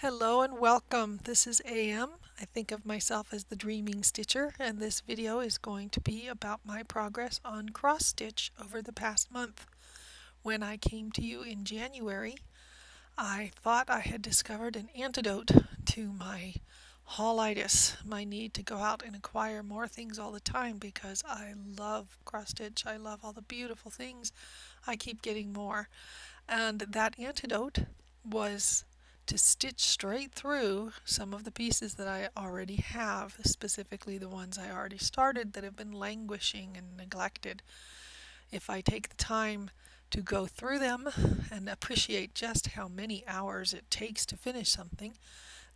Hello and welcome. This is AM. I think of myself as the Dreamingstitcher, and this video is going to be about my progress on cross stitch over the past month. When I came to you in January, I thought I had discovered an antidote to my haulitis, my need to go out and acquire more things all the time because I love cross stitch. I love all the beautiful things. I keep getting more. And that antidote was to stitch straight through some of the pieces that I already have, specifically the ones I already started that have been languishing and neglected. If I take the time to go through them and appreciate just how many hours it takes to finish something,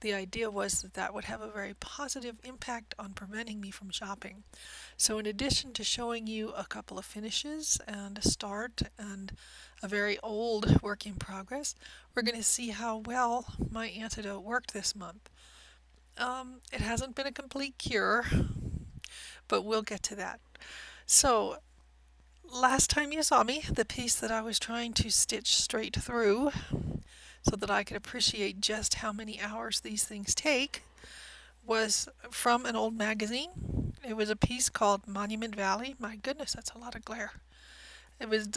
the idea was that that would have a very positive impact on preventing me from shopping. So in addition to showing you a couple of finishes and a start and a very old work in progress, we're going to see how well my antidote worked this month. It hasn't been a complete cure, but we'll get to that. So last time you saw me, the piece that I was trying to stitch straight through so that I could appreciate just how many hours these things take was from an old magazine. It was a piece called Monument Valley. My goodness, that's a lot of glare. It was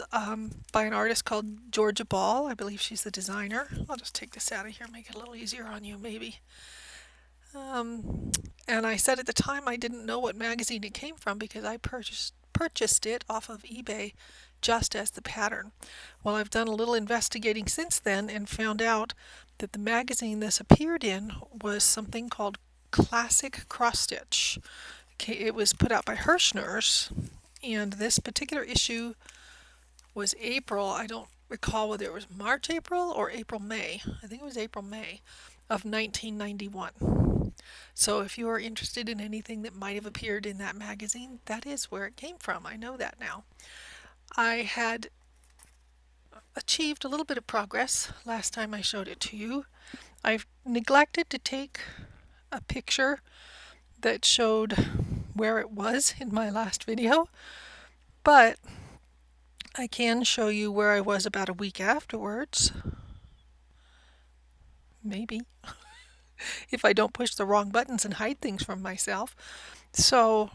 by an artist called Georgia Ball. I believe she's the designer. I'll just take this out of here, make it a little easier on you maybe. And I said at the time I didn't know what magazine it came from because I purchased it off of eBay just as the pattern. Well, I've done a little investigating since then and found out that the magazine this appeared in was something called Classic Cross Stitch. Okay, it was put out by Hirschner's, and this particular issue was April. I don't recall whether it was March, April, or April, May. I think it was April, May of 1991. So if you are interested in anything that might have appeared in that magazine, that is where it came from. I know that now. I had achieved a little bit of progress last time I showed it to you. I've neglected to take a picture that showed where it was in my last video, but I can show you where I was about a week afterwards. Maybe. If I don't push the wrong buttons and hide things from myself. So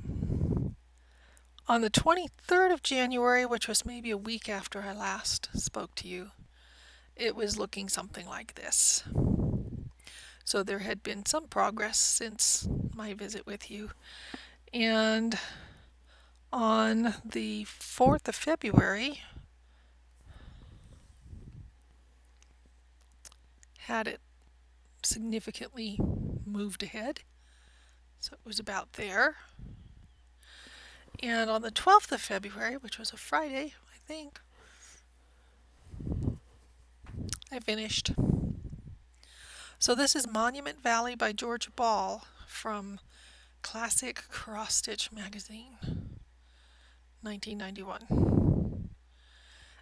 on the 23rd of January, which was maybe a week after I last spoke to you, it was looking something like this. So there had been some progress since my visit with you. And on the 4th of February, had it significantly moved ahead. So it was about there. And on the 12th of February, which was a Friday, I think, I finished. So this is Monument Valley by Georgia Ball from Classic Cross Stitch magazine, 1991.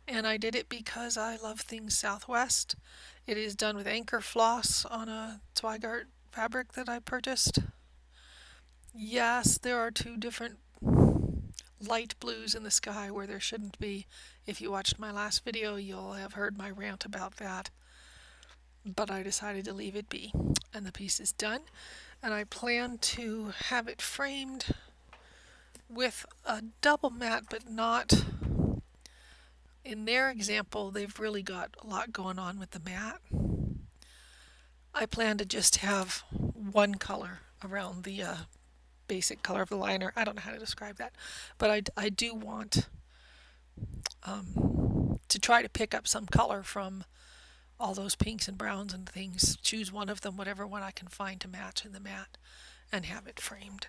And I did it because I love things Southwest. It is done with anchor floss on a Zweigart fabric that I purchased. Yes, there are two different light blues in the sky where there shouldn't be. If you watched my last video, you'll have heard my rant about that. But I decided to leave it be. And the piece is done. And I plan to have it framed with a double mat, but not... In their example, they've really got a lot going on with the mat. I plan to just have one color around the basic color of the liner. I don't know how to describe that, but I do want to try to pick up some color from all those pinks and browns and things. Choose one of them, whatever one I can find to match in the mat, and have it framed.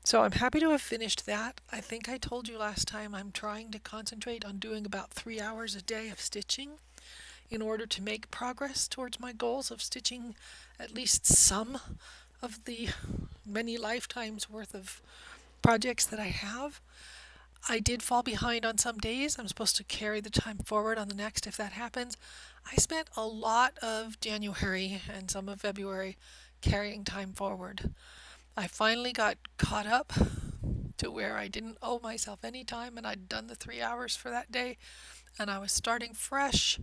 So I'm happy to have finished that. I think I told you last time I'm trying to concentrate on doing about 3 hours a day of stitching in order to make progress towards my goals of stitching at least some of the many lifetimes worth of projects that I have. I did fall behind on some days. I'm supposed to carry the time forward on the next if that happens. I spent a lot of January and some of February carrying time forward. I finally got caught up to where I didn't owe myself any time, and I'd done the 3 hours for that day, and I was starting fresh.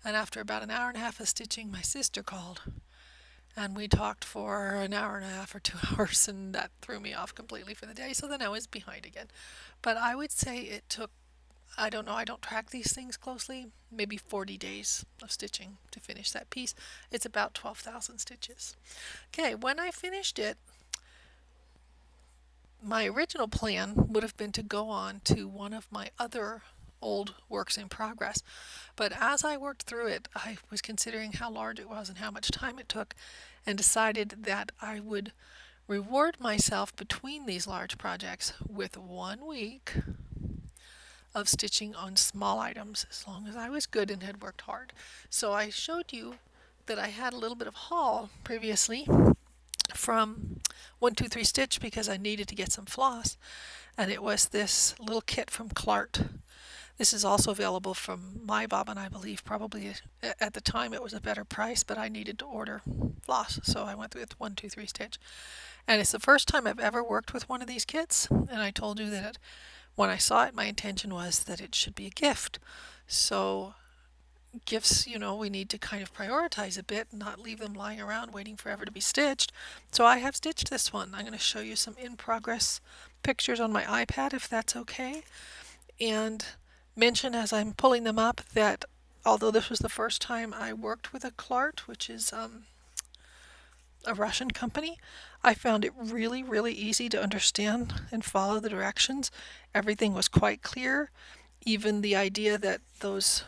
And after about an hour and a half of stitching, my sister called, and we talked for an hour and a half or 2 hours, and that threw me off completely for the day, so then I was behind again. But I would say it took, I don't know, I don't track these things closely, maybe 40 days of stitching to finish that piece. It's about 12,000 stitches. Okay, when I finished it, my original plan would have been to go on to one of my other old works in progress. But as I worked through it, I was considering how large it was and how much time it took, and decided that I would reward myself between these large projects with 1 week of stitching on small items, as long as I was good and had worked hard. So I showed you that I had a little bit of haul previously from 123 Stitch because I needed to get some floss, and it was this little kit from Clart. This is also available from My Bobbin, I believe. Probably at the time it was a better price, but I needed to order floss, so I went with 123 Stitch. And it's the first time I've ever worked with one of these kits, and I told you that when I saw it, my intention was that it should be a gift. So gifts, we need to kind of prioritize a bit and not leave them lying around waiting forever to be stitched. So I have stitched this one. I'm going to show you some in-progress pictures on my iPad, if that's okay, and mention as I'm pulling them up that although this was the first time I worked with a Clart, which is a Russian company, I found it really, really easy to understand and follow the directions. Everything was quite clear. Even the idea that those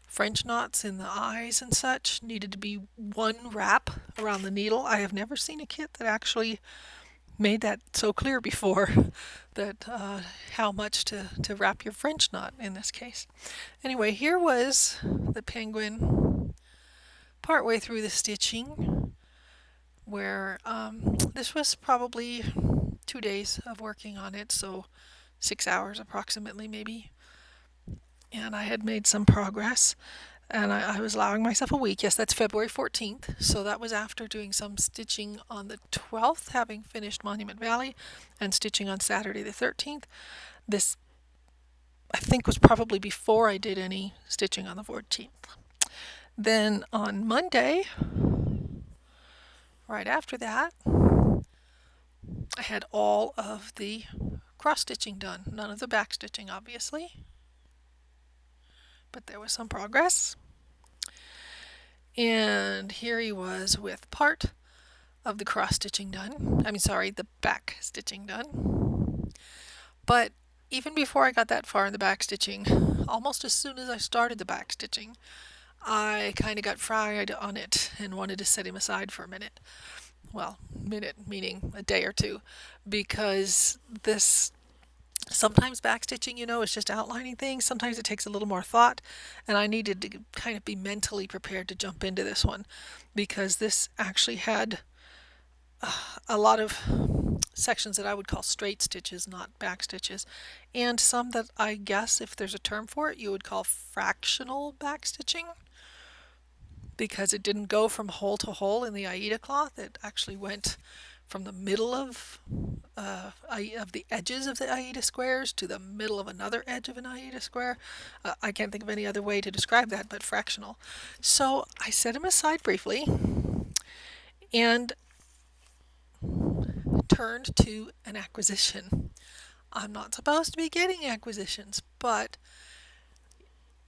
French knots in the eyes and such needed to be one wrap around the needle. I have never seen a kit that actually made that so clear before, that how much to wrap your French knot in this case. Anyway, here was the penguin partway through the stitching, where this was probably 2 days of working on it, so 6 hours approximately maybe. And I had made some progress, and I was allowing myself a week. Yes, that's February 14th, so that was after doing some stitching on the 12th, having finished Monument Valley, and stitching on Saturday the 13th. This, I think, was probably before I did any stitching on the 14th. Then on Monday, right after that, I had all of the cross stitching done. None of the back stitching, obviously, but there was some progress. And here he was with part of the cross stitching done. The back stitching done. But even before I got that far in the back stitching, almost as soon as I started the back stitching, I kind of got fried on it and wanted to set him aside for a minute. Well, minute meaning a day or two, because this sometimes backstitching, is just outlining things. Sometimes it takes a little more thought, and I needed to kind of be mentally prepared to jump into this one, because this actually had a lot of sections that I would call straight stitches, not back stitches, and some that I guess, if there's a term for it, you would call fractional backstitching, because it didn't go from hole to hole in the Aida cloth. It actually went from the middle of the edges of the Aida squares to the middle of another edge of an Aida square. I can't think of any other way to describe that but fractional. So I set him aside briefly and turned to an acquisition. I'm not supposed to be getting acquisitions, but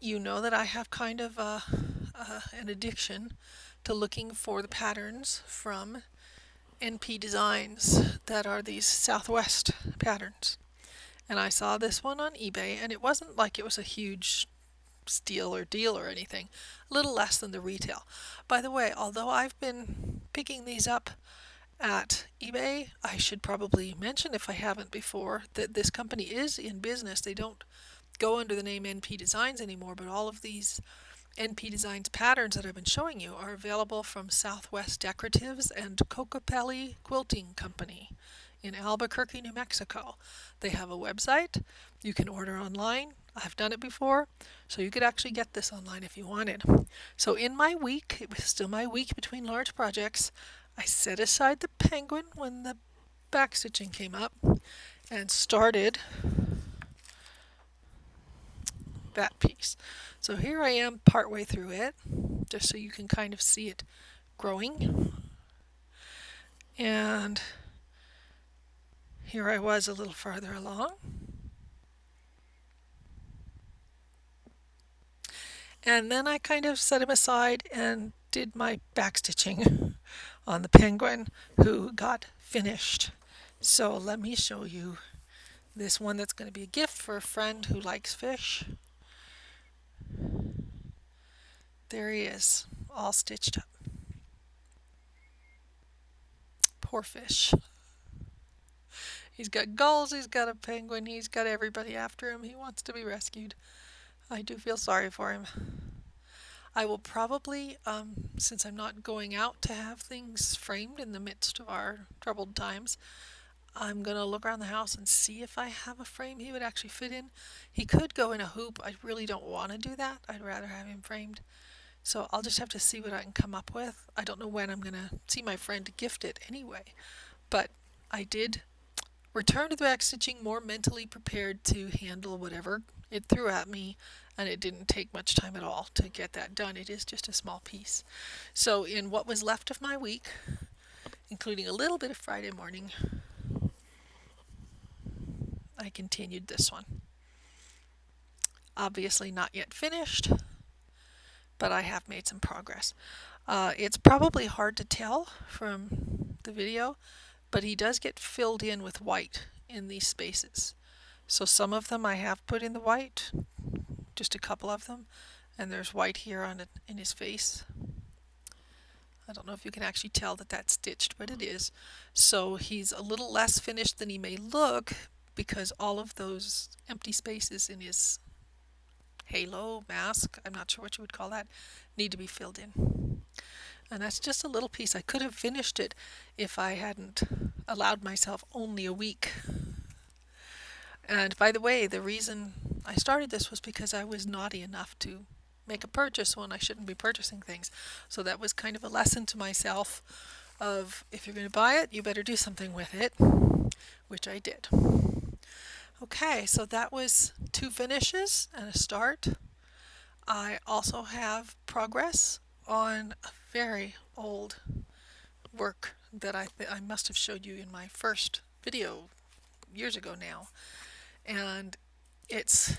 you know that I have kind of an addiction to looking for the patterns from NP Designs that are these Southwest patterns. And I saw this one on eBay, and it wasn't like it was a huge steal or deal or anything. A little less than the retail. By the way, although I've been picking these up at eBay, I should probably mention, if I haven't before, that this company is in business. They don't go under the name NP Designs anymore, but all of these NP Designs patterns that I've been showing you are available from Southwest Decoratives and Cocopelli Quilting Company in Albuquerque, New Mexico. They have a website. You can order online. I've done it before, so you could actually get this online if you wanted. So in my week, it was still my week between large projects, I set aside the penguin when the backstitching came up and started that piece. So here I am partway through it, just so you can kind of see it growing. And here I was a little farther along. And then I kind of set him aside and did my backstitching on the penguin who got finished. So let me show you this one that's going to be a gift for a friend who likes fish. There he is, all stitched up. Poor fish. He's got gulls, he's got a penguin, he's got everybody after him. He wants to be rescued. I do feel sorry for him. I will probably, since I'm not going out to have things framed in the midst of our troubled times, I'm going to look around the house and see if I have a frame he would actually fit in. He could go in a hoop. I really don't want to do that. I'd rather have him framed. So I'll just have to see what I can come up with. I don't know when I'm going to see my friend to gift it anyway. But I did return to the backstitching more mentally prepared to handle whatever it threw at me, and it didn't take much time at all to get that done. It is just a small piece. So in what was left of my week, including a little bit of Friday morning, I continued this one. Obviously not yet finished, but I have made some progress. It's probably hard to tell from the video, but he does get filled in with white in these spaces. So some of them I have put in the white, just a couple of them, and there's white here on it in his face. I don't know if you can actually tell that that's stitched, but it is. So he's a little less finished than he may look because all of those empty spaces in his halo, mask, I'm not sure what you would call that, need to be filled in. And that's just a little piece. I could have finished it if I hadn't allowed myself only a week. And by the way, the reason I started this was because I was naughty enough to make a purchase when I shouldn't be purchasing things. So that was kind of a lesson to myself of if you're going to buy it, you better do something with it, which I did. Okay, so that was 2 finishes and a start. I also have progress on a very old work that I must have showed you in my first video years ago now. And it's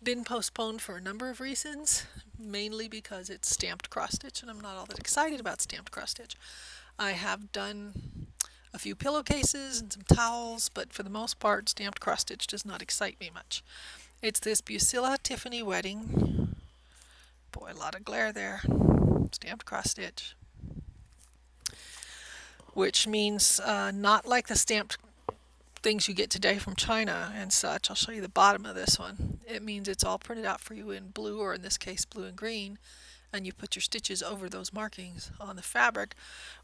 been postponed for a number of reasons, mainly because it's stamped cross stitch and I'm not all that excited about stamped cross stitch. I have done a few pillowcases and some towels, but for the most part stamped cross stitch does not excite me much. It's this Bucilla Tiffany Wedding. Boy, a lot of glare there. Stamped cross stitch. Which means not like the stamped things you get today from China and such. I'll show you the bottom of this one. It means it's all printed out for you in blue, or in this case blue and green, and you put your stitches over those markings on the fabric,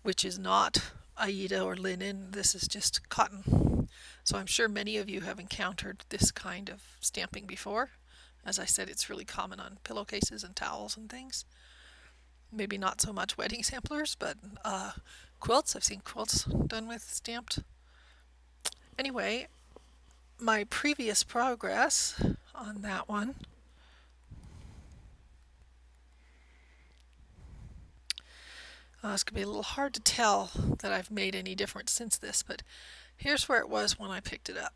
which is not Aida or linen. This is just cotton. So I'm sure many of you have encountered this kind of stamping before. As I said, it's really common on pillowcases and towels and things. Maybe not so much wedding samplers, but quilts. I've seen quilts done with stamped. Anyway, my previous progress on that one it's going to be a little hard to tell that I've made any difference since this, but here's where it was when I picked it up.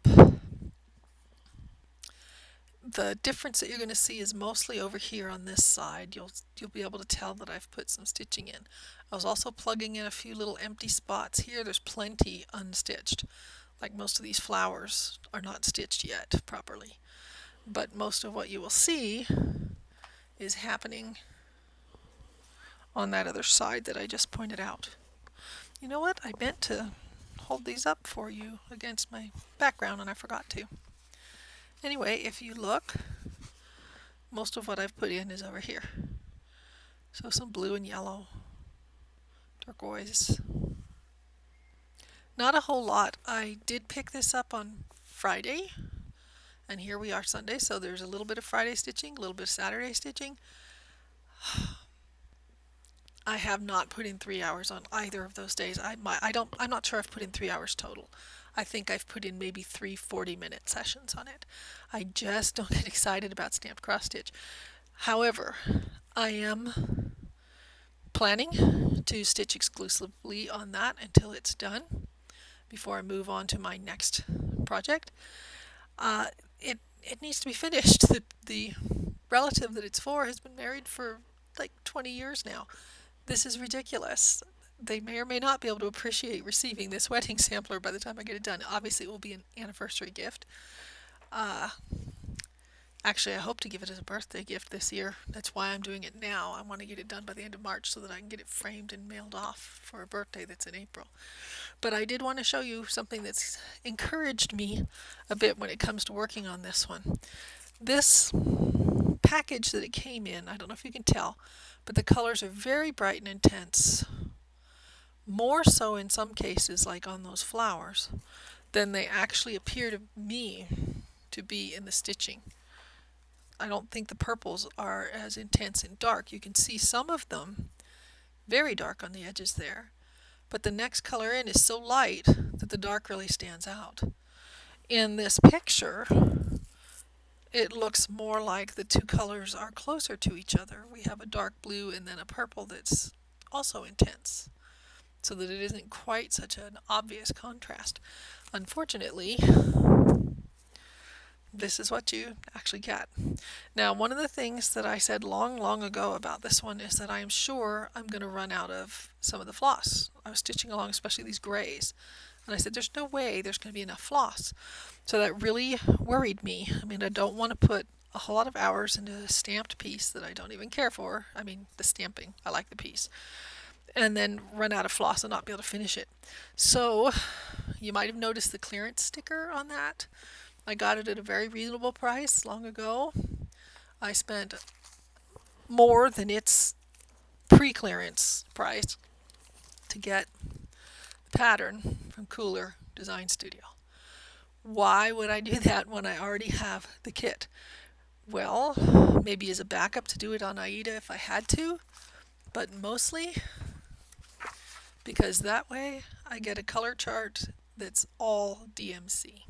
The difference that you're going to see is mostly over here on this side. You'll be able to tell that I've put some stitching in. I was also plugging in a few little empty spots here. There's plenty unstitched. Like most of these flowers are not stitched yet properly. But most of what you will see is happening on that other side that I just pointed out. You know what? I meant to hold these up for you against my background and I forgot to. Anyway, if you look, most of what I've put in is over here. So some blue and yellow, turquoise. Not a whole lot. I did pick this up on Friday, and here we are Sunday, so there's a little bit of Friday stitching, a little bit of Saturday stitching. I have not put in 3 hours on either of those days. I'm not sure I've put in 3 hours total. I think I've put in maybe 3 40-minute sessions on it. I just don't get excited about stamped cross stitch. However, I am planning to stitch exclusively on that until it's done before I move on to my next project. Uh, it needs to be finished. The relative that it's for has been married for like 20 years now. This is ridiculous. They may or may not be able to appreciate receiving this wedding sampler by the time I get it done. Obviously, it will be an anniversary gift. Uh, Actually, I hope to give it as a birthday gift this year. That's why I'm doing it now. I want to get it done by the end of March so that I can get it framed and mailed off for a birthday that's in April. But I did want to show you something that's encouraged me a bit when it comes to working on this one. This package that it came in, I don't know if you can tell, but the colors are very bright and intense. More so in some cases, like on those flowers, than they actually appear to me to be in the stitching. I don't think the purples are as intense and dark. You can see some of them very dark on the edges there, but the next color in is so light that the dark really stands out. In this picture, it looks more like the two colors are closer to each other. We have a dark blue and then a purple that's also intense, so that it isn't quite such an obvious contrast. Unfortunately, this is what you actually get. Now, one of the things that I said long ago about this one is that I am sure I'm going to run out of some of the floss. I was stitching along, especially these grays, and I said there's no way there's going to be enough floss. So that really worried me. I mean, I don't want to put a whole lot of hours into a stamped piece that I don't even care for. I mean, the stamping, I like the piece. And then run out of floss and not be able to finish it. So you might have noticed the clearance sticker on that. I got it at a very reasonable price long ago. I spent more than its pre-clearance price to get the pattern from Cooler Design Studio. Why would I do that when I already have the kit? Well, maybe as a backup to do it on Aida if I had to, but mostly because that way I get a color chart that's all DMC.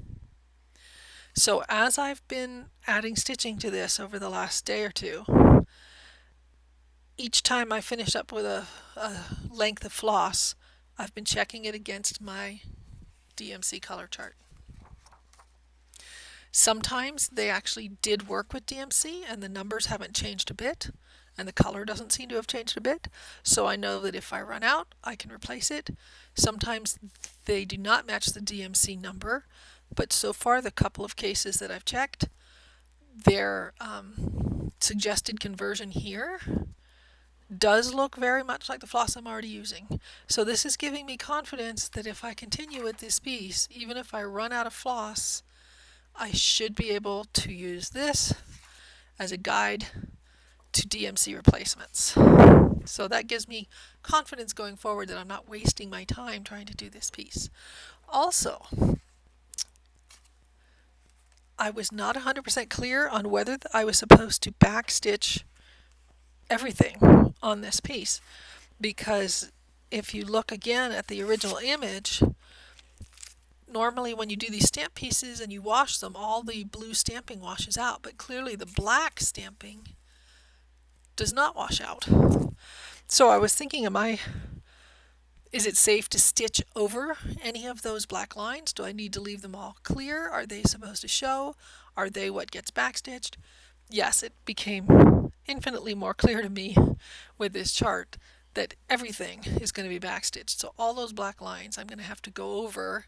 So as I've been adding stitching to this over the last day or two, each time I finish up with a length of floss, I've been checking it against my DMC color chart. Sometimes they actually did work with DMC and the numbers haven't changed a bit and the color doesn't seem to have changed a bit, so I know that if I run out I can replace it. Sometimes they do not match the DMC number, but so far the couple of cases that I've checked, their suggested conversion here does look very much like the floss I'm already using. So this is giving me confidence that if I continue with this piece, even if I run out of floss, I should be able to use this as a guide to DMC replacements. So that gives me confidence going forward that I'm not wasting my time trying to do this piece. Also, I was not 100% clear on whether I was supposed to backstitch everything on this piece, because if you look again at the original image, normally when you do these stamp pieces and you wash them, all the blue stamping washes out, but clearly the black stamping does not wash out. So I was thinking, is it safe to stitch over any of those black lines? Do I need to leave them all clear? Are they supposed to show? Are they what gets backstitched? Yes, it became infinitely more clear to me with this chart that everything is going to be backstitched. So all those black lines I'm going to have to go over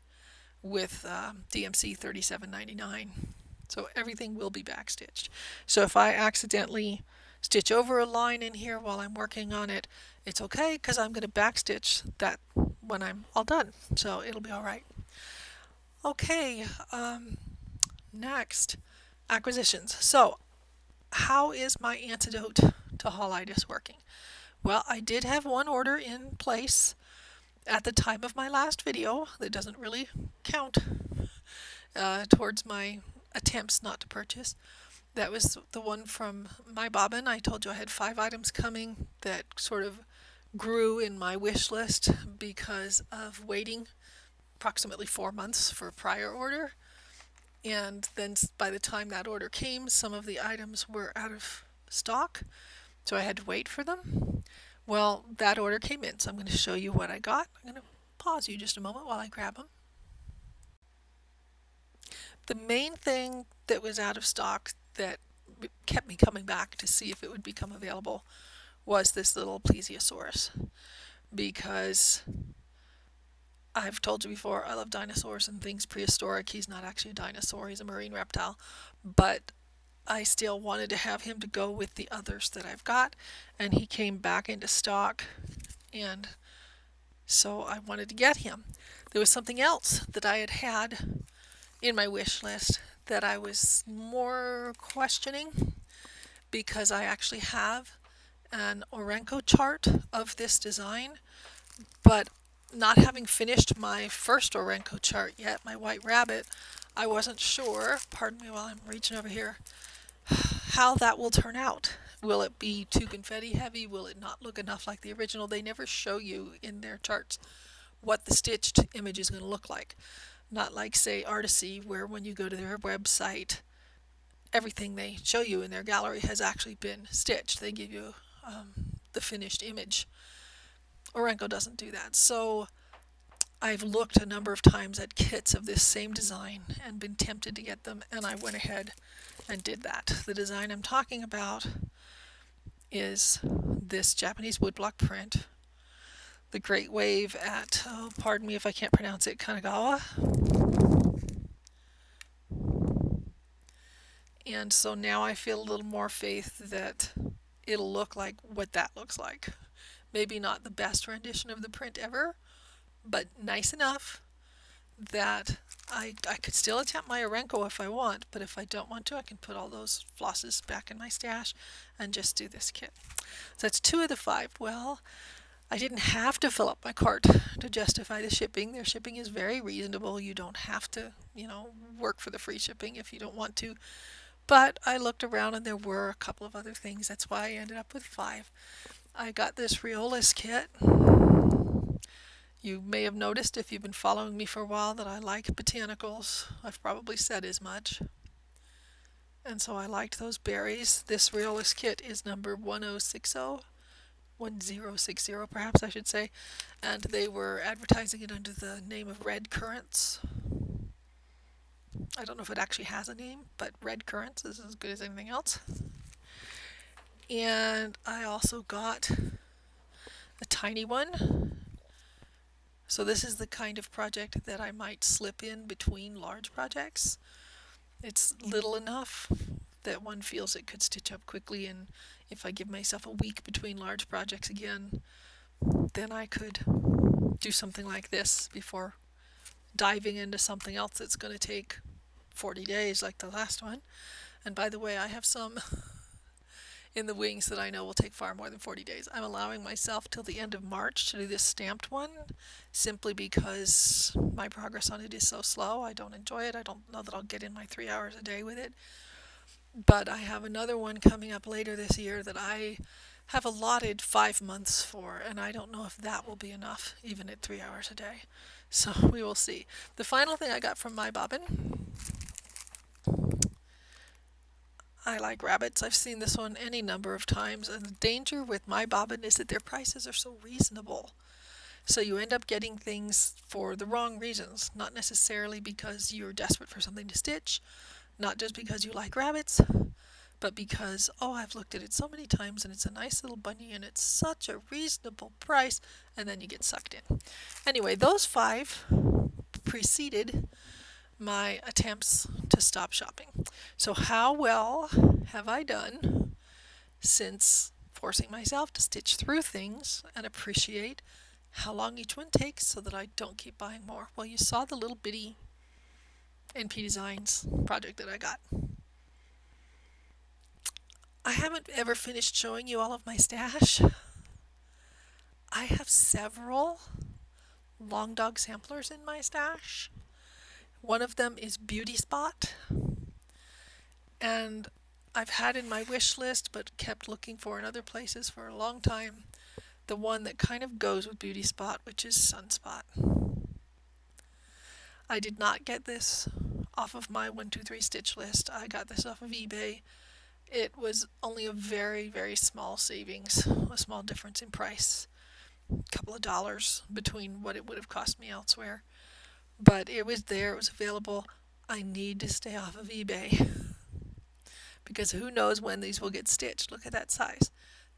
with DMC 3799. So everything will be backstitched. So if I accidentally stitch over a line in here while I'm working on it, it's okay because I'm going to backstitch that when I'm all done. So it'll be all right. Okay, next, acquisitions. So how is my antidote to haulitis working? Well, I did have one order in place at the time of my last video that doesn't really count towards my attempts not to purchase. That was the one from my bobbin. I told you I had 5 items coming that sort of grew in my wish list because of waiting approximately 4 months for a prior order. And then by the time that order came, some of the items were out of stock, so I had to wait for them. Well, that order came in, so I'm going to show you what I got. I'm going to pause you just a moment while I grab them. The main thing that was out of stock that kept me coming back to see if it would become available was this little plesiosaurus, because I've told you before, I love dinosaurs and things prehistoric. He's not actually a dinosaur, he's a marine reptile, but I still wanted to have him to go with the others that I've got, and he came back into stock, and so I wanted to get him. There was something else that I had in my wish list that I was more questioning, because I actually have an Orenco chart of this design, but not having finished my first Orenco chart yet, my white rabbit, I wasn't sure, pardon me while I'm reaching over here, how that will turn out. Will it be too confetti heavy? Will it not look enough like the original? They never show you in their charts what the stitched image is going to look like. Not like, say, Artisy, where when you go to their website, everything they show you in their gallery has actually been stitched. They give you the finished image. Orenco doesn't do that. So I've looked a number of times at kits of this same design and been tempted to get them, and I went ahead and did that. The design I'm talking about is this Japanese woodblock print, the Great Wave at, oh, pardon me if I can't pronounce it, Kanagawa. And so now I feel a little more faith that it'll look like what that looks like. Maybe not the best rendition of the print ever, but nice enough that I could still attempt my Orenco if I want, but if I don't want to, I can put all those flosses back in my stash and just do this kit. So that's 2 of the 5. Well, I didn't have to fill up my cart to justify the shipping. Their shipping is very reasonable. You don't have to, work for the free shipping if you don't want to. But I looked around and there were a couple of other things. That's why I ended up with 5. I got this Riolis kit. You may have noticed if you've been following me for a while that I like botanicals. I've probably said as much. And so I liked those berries. This Riolis kit is number 1060. 1060 perhaps I should say. And they were advertising it under the name of red currants. I don't know if it actually has a name, but red currants is as good as anything else. And I also got a tiny one. So this is the kind of project that I might slip in between large projects. It's little enough that one feels it could stitch up quickly, and if I give myself a week between large projects again, then I could do something like this before diving into something else that's going to take 40 days like the last one. And by the way, I have some in the wings that I know will take far more than 40 days. I'm allowing myself till the end of March to do this stamped one, simply because my progress on it is so slow. I don't enjoy it. I don't know that I'll get in my 3 hours a day with it. But I have another one coming up later this year that I have allotted 5 months for, and I don't know if that will be enough, even at 3 hours a day. So we will see. The final thing I got from my bobbin, I like rabbits. I've seen this one any number of times, and the danger with my bobbin is that their prices are so reasonable. So you end up getting things for the wrong reasons, not necessarily because you're desperate for something to stitch, not just because you like rabbits, but because, oh, I've looked at it so many times and it's a nice little bunny and it's such a reasonable price, and then you get sucked in. Anyway, those 5 preceded my attempts to stop shopping. So how well have I done since forcing myself to stitch through things and appreciate how long each one takes so that I don't keep buying more? Well, you saw the little bitty NP Designs project that I got. I haven't ever finished showing you all of my stash. I have several long dog samplers in my stash. One of them is Beauty Spot, and I've had in my wish list but kept looking for in other places for a long time the one that kind of goes with Beauty Spot, which is Sunspot. I did not get this off of my 123 stitch list. I got this off of eBay, It was only a very, very small savings, a small difference in price, a couple of dollars between what it would have cost me elsewhere. But it was there, it was available. I need to stay off of eBay because who knows when these will get stitched. Look at that size,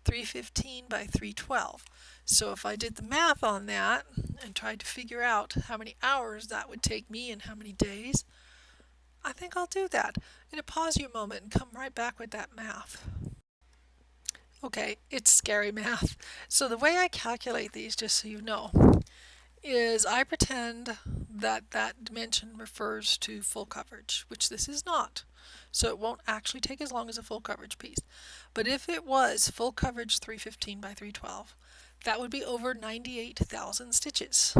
315 by 312. So if I did the math on that and tried to figure out how many hours that would take me and how many days, I think I'll do that. I'm going to pause you a moment and come right back with that math. Okay, it's scary math. So the way I calculate these, just so you know, is I pretend that that dimension refers to full coverage, which this is not. So it won't actually take as long as a full coverage piece. But if it was full coverage 315 by 312, that would be over 98,000 stitches.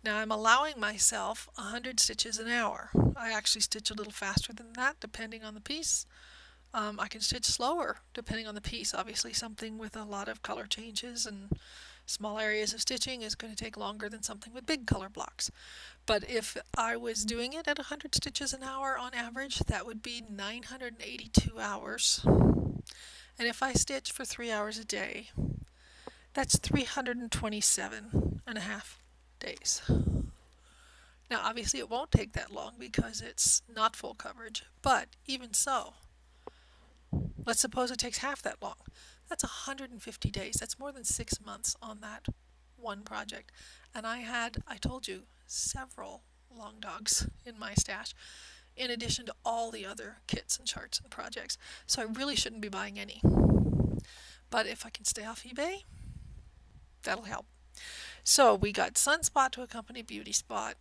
Now I'm allowing myself 100 stitches an hour. I actually stitch a little faster than that depending on the piece. I can stitch slower depending on the piece. Obviously something with a lot of color changes and small areas of stitching is going to take longer than something with big color blocks. But if I was doing it at 100 stitches an hour on average, that would be 982 hours. And if I stitch for 3 hours a day, that's 327 and a half days. Now obviously it won't take that long because it's not full coverage, but even so, let's suppose it takes half that long. That's 150 days. That's more than 6 months on that one project. And I told you, several long dogs in my stash, in addition to all the other kits and charts and projects. So I really shouldn't be buying any. But if I can stay off eBay, that'll help. So we got Sunspot to accompany Beauty Spot.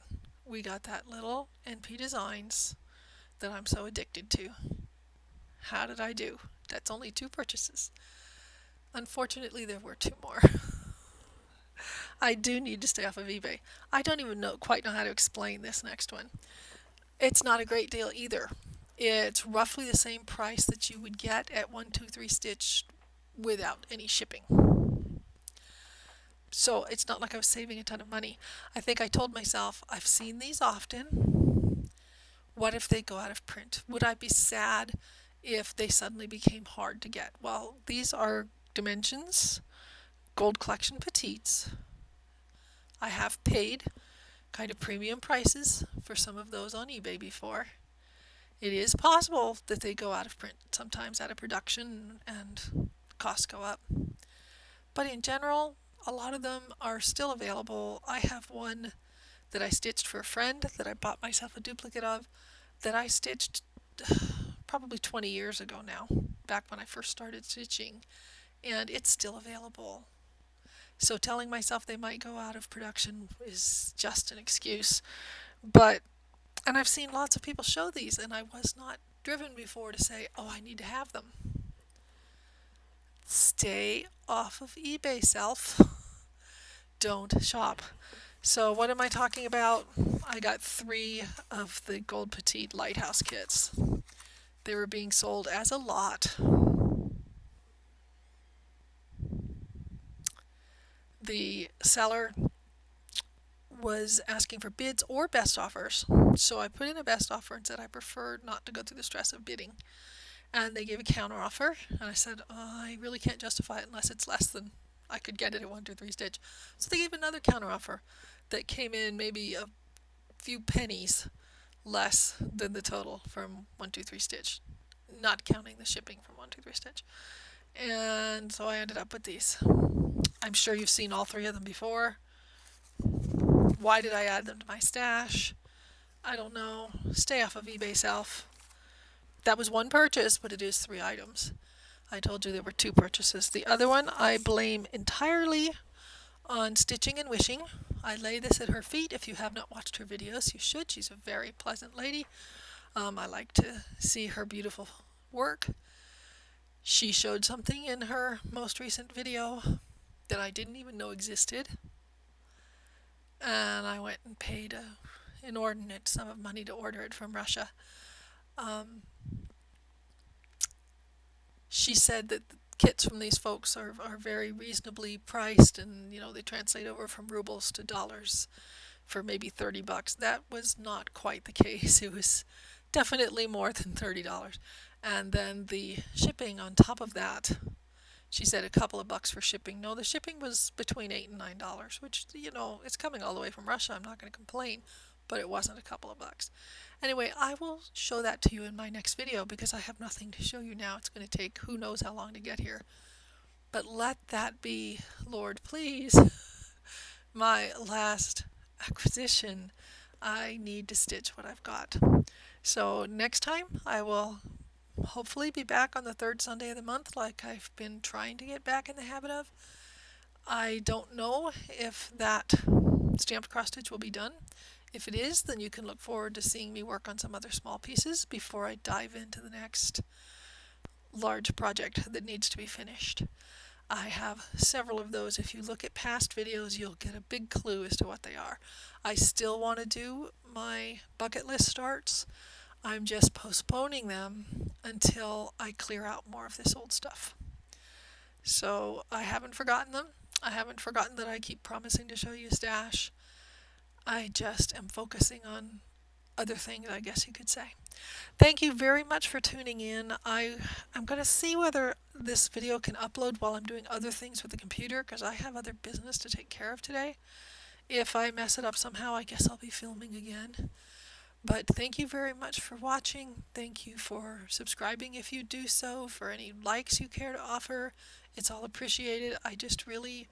We got that little NP Designs that I'm so addicted to. How did I do? That's only 2 purchases. Unfortunately, there were 2 more. I do need to stay off of eBay. I don't even quite know how to explain this next one. It's not a great deal either. It's roughly the same price that you would get at 123 Stitch without any shipping. So it's not like I was saving a ton of money. I think I told myself, I've seen these often. What if they go out of print? Would I be sad if they suddenly became hard to get? Well, these are Dimensions Gold Collection Petites. I have paid kind of premium prices for some of those on eBay before. It is possible that they go out of print, sometimes out of production, and costs go up. But in general, a lot of them are still available. I have one that I stitched for a friend that I bought myself a duplicate of that I stitched probably 20 years ago now, back when I first started stitching, and it's still available. So telling myself they might go out of production is just an excuse. And I've seen lots of people show these, and I was not driven before to say, oh, I need to have them. Stay off of eBay, self. Don't shop. So what am I talking about? I got 3 of the Gold Petite Lighthouse kits. They were being sold as a lot. The seller was asking for bids or best offers. So I put in a best offer and said I prefer not to go through the stress of bidding. And they gave a counter offer, and I said, I really can't justify it unless it's less than I could get it at 123 Stitch. So they gave another counter offer that came in maybe a few pennies less than the total from 123 Stitch, not counting the shipping from 123 Stitch. And so I ended up with these. I'm sure you've seen all 3 of them before. Why did I add them to my stash? I don't know. Stay off of eBay, self. That was 1 purchase, but it is 3 items. I told you there were 2 purchases. The other one I blame entirely on Stitching and Wishing. I lay this at her feet. If you have not watched her videos, you should. She's a very pleasant lady. I like to see her beautiful work. She showed something in her most recent video that I didn't even know existed. And I went and paid an inordinate sum of money to order it from Russia. She said that the kits from these folks are very reasonably priced, and they translate over from rubles to dollars for maybe $30. That was not quite the case. It was definitely more than $30. and then the shipping on top of that. She said a couple of bucks for shipping. No, the shipping was between $8 and $9, which, it's coming all the way from Russia. I'm not going to complain, but it wasn't a couple of bucks. Anyway, I will show that to you in my next video because I have nothing to show you now. It's going to take who knows how long to get here. But let that be, Lord, please, my last acquisition. I need to stitch what I've got. So next time I will hopefully be back on the third Sunday of the month like I've been trying to get back in the habit of. I don't know if that stamped cross stitch will be done. If it is, then you can look forward to seeing me work on some other small pieces before I dive into the next large project that needs to be finished. I have several of those. If you look at past videos, you'll get a big clue as to what they are. I still want to do my bucket list starts. I'm just postponing them until I clear out more of this old stuff. So I haven't forgotten them. I haven't forgotten that I keep promising to show you a stash. I just am focusing on other things, I guess you could say. Thank you very much for tuning in. I'm going to see whether this video can upload while I'm doing other things with the computer because I have other business to take care of today. If I mess it up somehow, I guess I'll be filming again. But thank you very much for watching. Thank you for subscribing if you do so, for any likes you care to offer. It's all appreciated. I just really,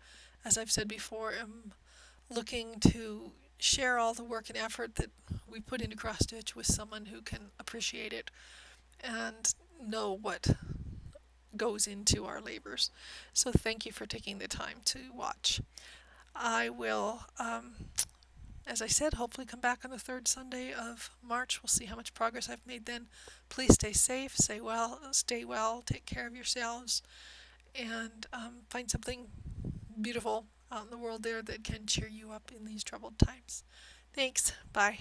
as I've said before, am looking to share all the work and effort that we put into cross stitch with someone who can appreciate it and know what goes into our labors. So thank you for taking the time to watch. I will, as I said, hopefully come back on the third Sunday of March. We'll see how much progress I've made then. Please stay safe, stay well, take care of yourselves, and find something beautiful out in the world there that can cheer you up in these troubled times. Thanks. Bye.